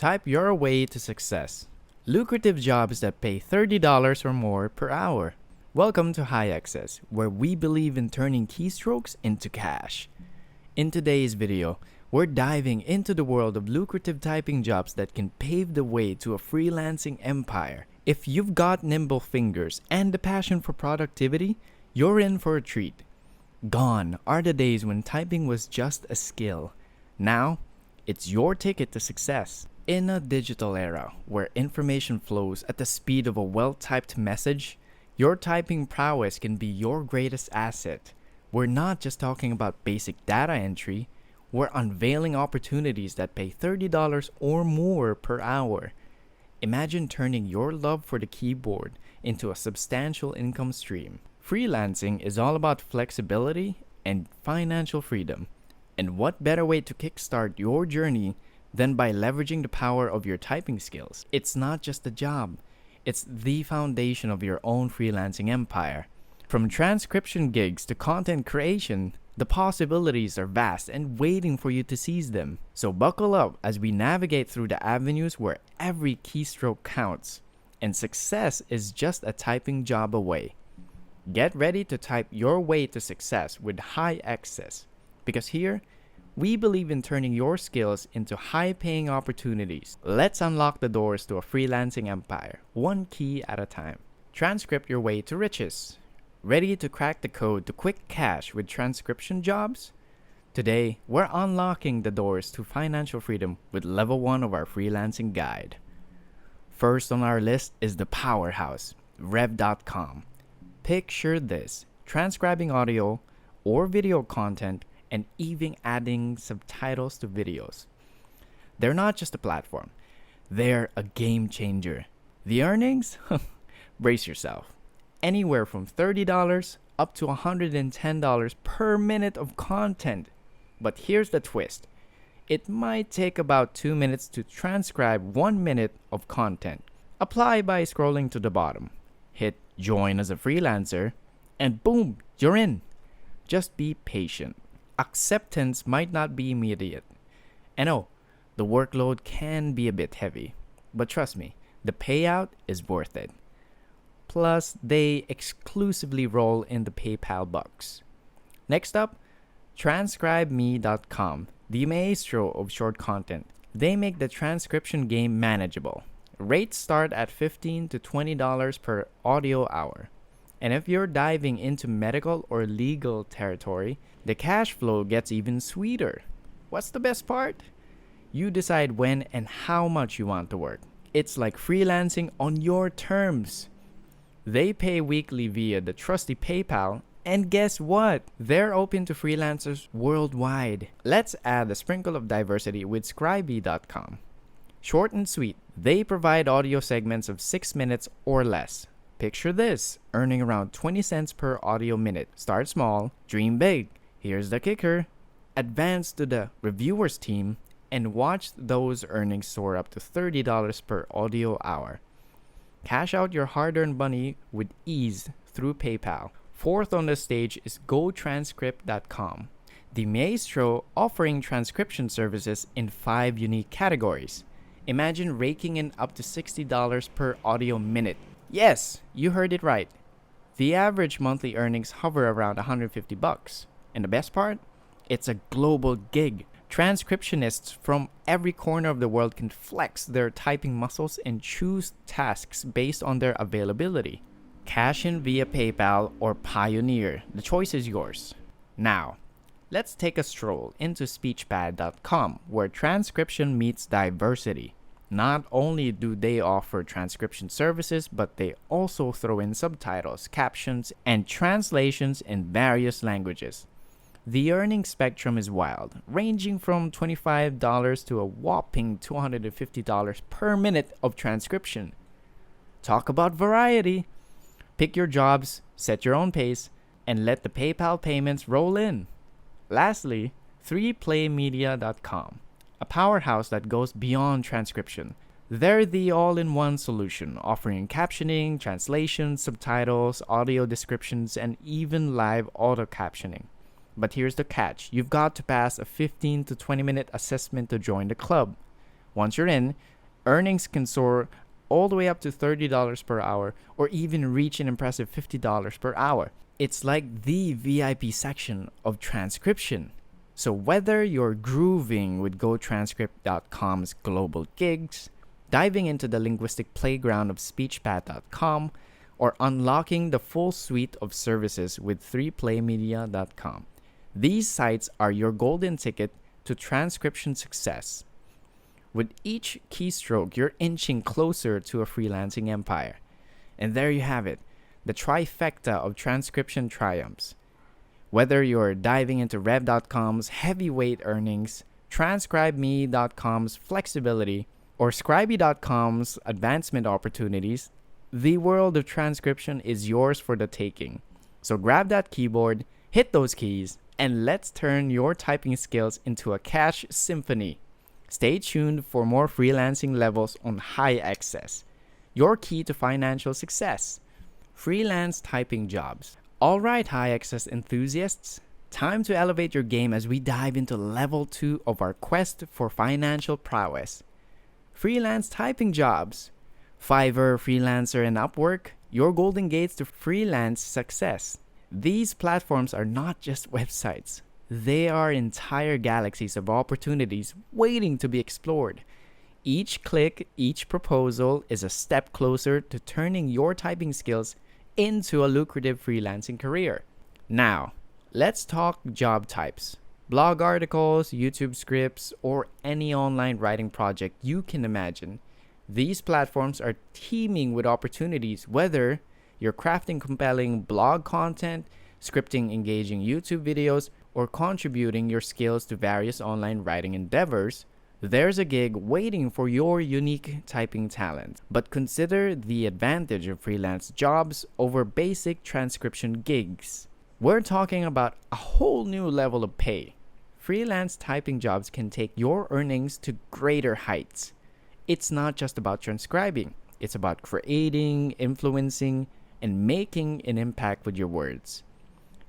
Type your way to success. Lucrative jobs that pay $30 or more per hour. Welcome to High Access, where we believe in turning keystrokes into cash. In today's video, we're diving into the world of lucrative typing jobs that can pave the way to a freelancing empire. If you've got nimble fingers and the passion for productivity, you're in for a treat. Gone are the days when typing was just a skill. Now, it's your ticket to success. In a digital era where information flows at the speed of a well-typed message, your typing prowess can be your greatest asset. We're not just talking about basic data entry, we're unveiling opportunities that pay $30 or more per hour. Imagine turning your love for the keyboard into a substantial income stream. Freelancing is all about flexibility and financial freedom. And what better way to kickstart your journey than by leveraging the power of your typing skills? It's not just a job, it's the foundation of your own freelancing empire. From transcription gigs to content creation, the possibilities are vast and waiting for you to seize them. So buckle up as we navigate through the avenues where every keystroke counts, and success is just a typing job away. Get ready to type your way to success with High Access, because here, we believe in turning your skills into high-paying opportunities. Let's unlock the doors to a freelancing empire, one key at a time. Transcript your way to riches. Ready to crack the code to quick cash with transcription jobs? Today, we're unlocking the doors to financial freedom with level 1 of our freelancing guide. First on our list is the powerhouse, Rev.com. Picture this: transcribing audio or video content and even adding subtitles to videos. They're not just a platform, they're a game changer. The earnings? Brace yourself. Anywhere from $30 up to $110 per minute of content. But here's the twist. It might take about 2 minutes to transcribe 1 minute of content. Apply by scrolling to the bottom. Hit join as a freelancer, and boom, you're in. Just be patient. Acceptance might not be immediate. And oh, the workload can be a bit heavy. But trust me, the payout is worth it. Plus, they exclusively roll in the PayPal bucks. Next up, transcribeme.com, the maestro of short content. They make the transcription game manageable. Rates start at $15 to $20 per audio hour. And if you're diving into medical or legal territory, the cash flow gets even sweeter. What's the best part? You decide when and how much you want to work. It's like freelancing on your terms. They pay weekly via the trusty PayPal, and guess what? They're open to freelancers worldwide. Let's add a sprinkle of diversity with Scribie.com. Short and sweet, they provide audio segments of 6 minutes or less. Picture this, earning around 20 cents per audio minute. Start small, dream big. Here's the kicker. Advance to the reviewers team and watch those earnings soar up to $30 per audio hour. Cash out your hard-earned money with ease through PayPal. Fourth on the stage is GoTranscript.com, the maestro offering transcription services in 5 unique categories. Imagine raking in up to $60 per audio minute. Yes, you heard it right. The average monthly earnings hover around $150. And the best part? It's a global gig. Transcriptionists from every corner of the world can flex their typing muscles and choose tasks based on their availability. Cash in via PayPal or Pioneer. The choice is yours. Now, let's take a stroll into Speechpad.com, where transcription meets diversity. Not only do they offer transcription services, but they also throw in subtitles, captions, and translations in various languages. The earning spectrum is wild, ranging from $25 to a whopping $250 per minute of transcription. Talk about variety! Pick your jobs, set your own pace, and let the PayPal payments roll in. Lastly, 3playmedia.com, a powerhouse that goes beyond transcription. They're the all-in-one solution, offering captioning, translation, subtitles, audio descriptions, and even live auto captioning. But here's the catch. You've got to pass a 15 to 20 minute assessment to join the club. Once you're in, Earnings can soar all the way up to $30 per hour or even reach an impressive $50 per hour. It's like the VIP section of transcription. So whether you're grooving with GoTranscript.com's global gigs, diving into the linguistic playground of SpeechPath.com, or unlocking the full suite of services with 3playmedia.com, these sites are your golden ticket to transcription success. With each keystroke, you're inching closer to a freelancing empire. And there you have it, the trifecta of transcription triumphs. Whether you're diving into Rev.com's heavyweight earnings, TranscribeMe.com's flexibility, or Scribey.com's advancement opportunities, the world of transcription is yours for the taking. So grab that keyboard, hit those keys, and let's turn your typing skills into a cash symphony. Stay tuned for more freelancing levels on High Access, your key to financial success. Freelance typing jobs. Alright, High Access enthusiasts, time to elevate your game as we dive into level 2 of our quest for financial prowess. Freelance typing jobs. Fiverr, Freelancer, and Upwork, your golden gates to freelance success. These platforms are not just websites. They are entire galaxies of opportunities waiting to be explored. Each click, each proposal is a step closer to turning your typing skills into a lucrative freelancing career. Now, let's talk job types. Blog articles, YouTube scripts, or any online writing project you can imagine. These platforms are teeming with opportunities, whether you're crafting compelling blog content, scripting engaging YouTube videos, or contributing your skills to various online writing endeavors. There's a gig waiting for your unique typing talent. But consider the advantage of freelance jobs over basic transcription gigs. We're talking about a whole new level of pay. Freelance typing jobs can take your earnings to greater heights. It's not just about transcribing. It's about creating, influencing, and making an impact with your words.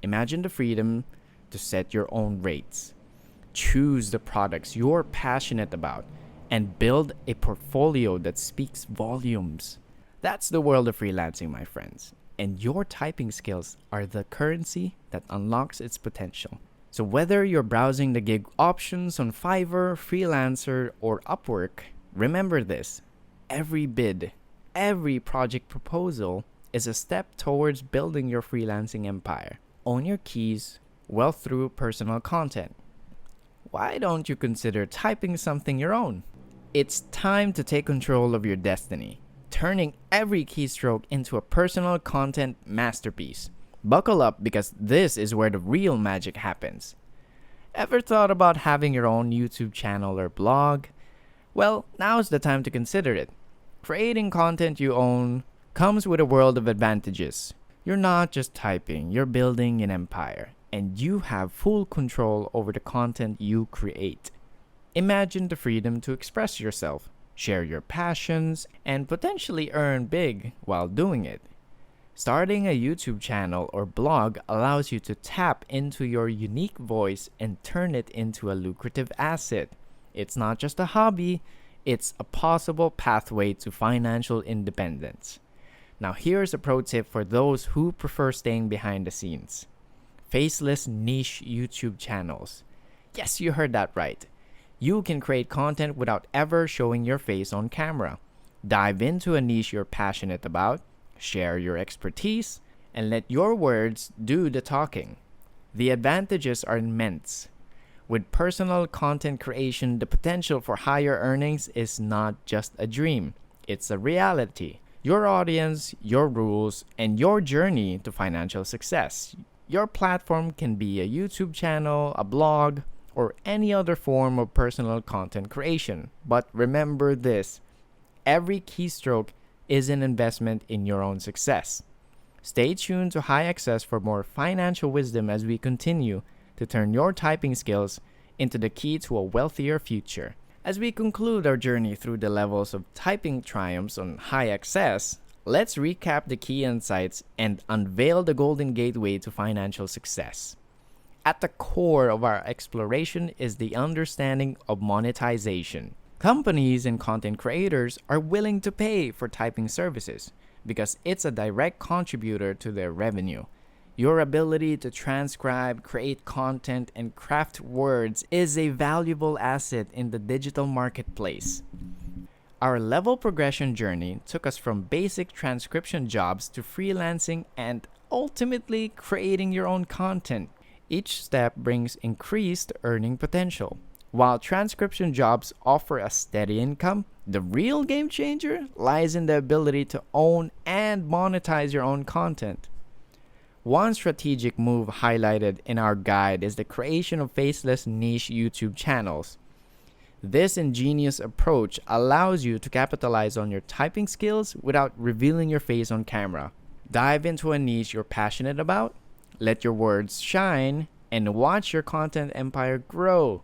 Imagine the freedom to set your own rates. Choose the products you're passionate about and build a portfolio that speaks volumes. That's the world of freelancing, my friends. And your typing skills are the currency that unlocks its potential. So whether you're browsing the gig options on Fiverr, Freelancer, or Upwork, remember this: every bid, every project proposal is a step towards building your freelancing empire. Own your keys well through personal content. Why don't you consider typing something your own? It's time to take control of your destiny, turning every keystroke into a personal content masterpiece. Buckle up, because this is where the real magic happens. Ever thought about having your own YouTube channel or blog? Well, now's the time to consider it. Creating content you own comes with a world of advantages. You're not just typing, you're building an empire, and you have full control over the content you create. Imagine the freedom to express yourself, share your passions, and potentially earn big while doing it. Starting a YouTube channel or blog allows you to tap into your unique voice and turn it into a lucrative asset. It's not just a hobby, it's a possible pathway to financial independence. Now here's a pro tip for those who prefer staying behind the scenes. Faceless niche YouTube channels. Yes, you heard that right. You can create content without ever showing your face on camera. Dive into a niche you're passionate about, share your expertise, and let your words do the talking. The advantages are immense. With personal content creation, the potential for higher earnings is not just a dream, it's a reality. Your audience, your rules, and your journey to financial success. Your platform can be a YouTube channel, a blog, or any other form of personal content creation. But remember this: every keystroke is an investment in your own success. Stay tuned to High Access for more financial wisdom as we continue to turn your typing skills into the key to a wealthier future. As we conclude our journey through the levels of typing triumphs on High Access, let's recap the key insights and unveil the golden gateway to financial success. At the core of our exploration is the understanding of monetization. Companies and content creators are willing to pay for typing services because it's a direct contributor to their revenue. Your ability to transcribe, create content, and craft words is a valuable asset in the digital marketplace. Our level progression journey took us from basic transcription jobs to freelancing and ultimately creating your own content. Each step brings increased earning potential. While transcription jobs offer a steady income, the real game changer lies in the ability to own and monetize your own content. One strategic move highlighted in our guide is the creation of faceless niche YouTube channels. This ingenious approach allows you to capitalize on your typing skills without revealing your face on camera. Dive into a niche you're passionate about, let your words shine, and watch your content empire grow.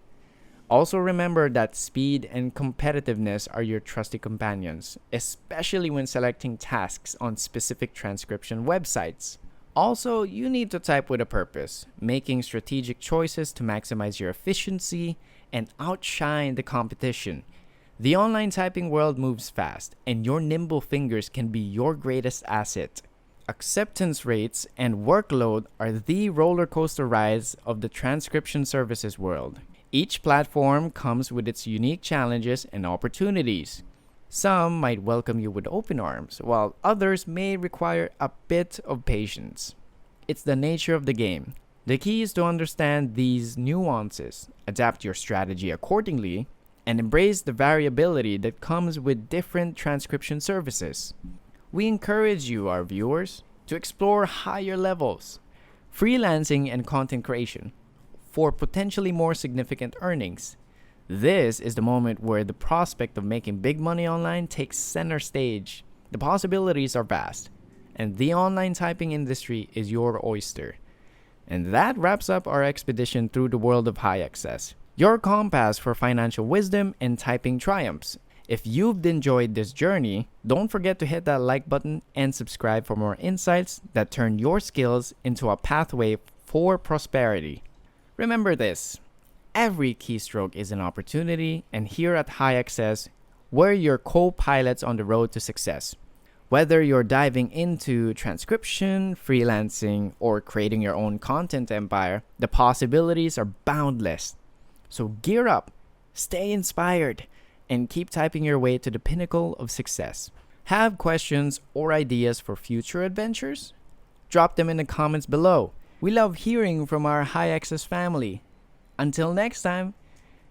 Also remember that speed and competitiveness are your trusty companions, especially when selecting tasks on specific transcription websites. Also, you need to type with a purpose, making strategic choices to maximize your efficiency and outshine the competition. The online typing world moves fast, and your nimble fingers can be your greatest asset. Acceptance rates and workload are the roller coaster rides of the transcription services world. Each platform comes with its unique challenges and opportunities. Some might welcome you with open arms, while others may require a bit of patience. It's the nature of the game. The key is to understand these nuances, adapt your strategy accordingly, and embrace the variability that comes with different transcription services. We encourage you, our viewers, to explore higher levels, freelancing and content creation, for potentially more significant earnings. This is the moment where the prospect of making big money online takes center stage. The possibilities are vast, and the online typing industry is your oyster. And that wraps up our expedition through the world of High Access, your compass for financial wisdom and typing triumphs. If you've enjoyed this journey, don't forget to hit that like button and subscribe for more insights that turn your skills into a pathway for prosperity. Remember this, every keystroke is an opportunity, and here at High Access, we're your co-pilots on the road to success. Whether you're diving into transcription, freelancing, or creating your own content empire, the possibilities are boundless. So gear up, stay inspired, and keep typing your way to the pinnacle of success. Have questions or ideas for future adventures? Drop them in the comments below. We love hearing from our High Access family. Until next time,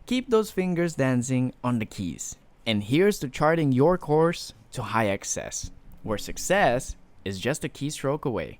keep those fingers dancing on the keys. And here's to charting your course to High Access, where success is just a keystroke away.